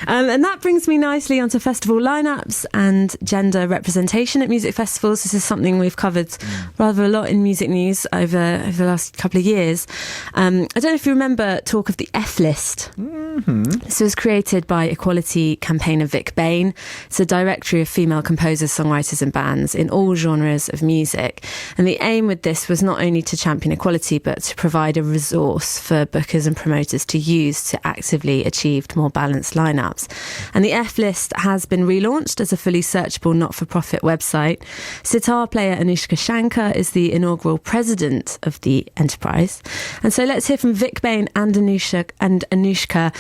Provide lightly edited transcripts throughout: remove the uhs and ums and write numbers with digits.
And that brings me nicely onto festival lineups and gender representation at music festivals. This is something we've covered rather a lot in Music News over the last couple of years. I don't know if you remember talk of the F list. This was created by equality campaigner Vic Bain. It's a directory of female composers, songwriters and bands in all genres of music. And the aim with this was not only to champion equality, but to provide a resource for bookers and promoters to use to actively achieve more balanced lineups. And the F list has been relaunched as a fully searchable not-for-profit website. Sitar player Anushka Shankar is the inaugural president of the enterprise. And so let's hear from Vic Bain and Anushka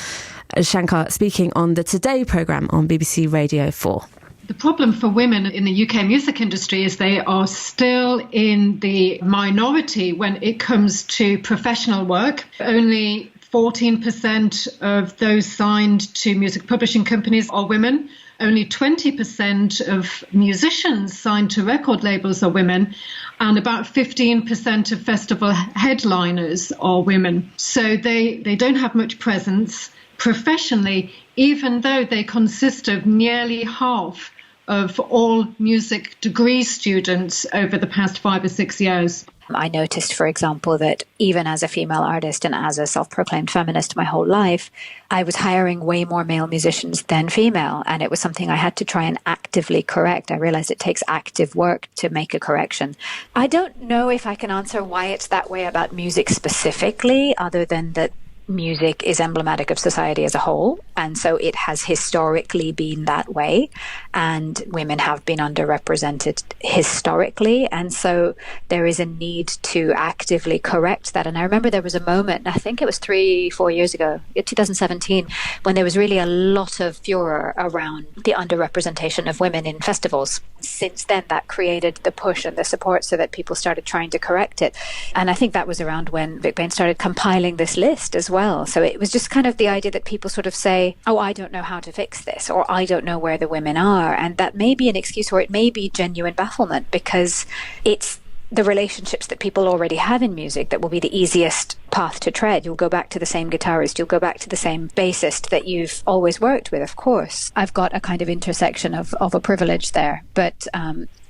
Shankar speaking on the Today programme on BBC Radio 4. The problem for women in the UK music industry is they are still in the minority when it comes to professional work. Only 14% of those signed to music publishing companies are women. Only 20% of musicians signed to record labels are women, and about 15% of festival headliners are women. So they don't have much presence professionally, even though they consist of nearly half of all music degree students over the past 5 or 6 years. I noticed, for example, that even as a female artist and as a self-proclaimed feminist my whole life, I was hiring way more male musicians than female. And it was something I had to try and actively correct. I realized it takes active work to make a correction. I don't know if I can answer why it's that way about music specifically, other than that music is emblematic of society as a whole, and so it has historically been that way, and women have been underrepresented historically, and so there is a need to actively correct that. And I remember there was a moment, I think it was 3-4 years ago, 2017, when there was really a lot of furor around the underrepresentation of women in festivals. Since then, that created the push and the support so that people started trying to correct it. And I think that was around when Vic Bain started compiling this list as well. So it was just kind of the idea that people sort of say, oh, I don't know how to fix this, or I don't know where the women are. And that may be an excuse, or it may be genuine bafflement, because it's the relationships that people already have in music that will be the easiest path to tread. You'll go back to the same guitarist, you'll go back to the same bassist that you've always worked with, of course. I've got a kind of intersection of a privilege there, but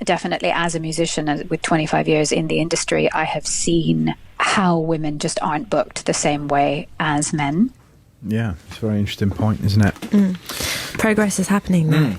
definitely as a musician with 25 years in the industry, I have seen how women just aren't booked the same way as men. Yeah, it's a very interesting point, isn't it? Progress is happening now.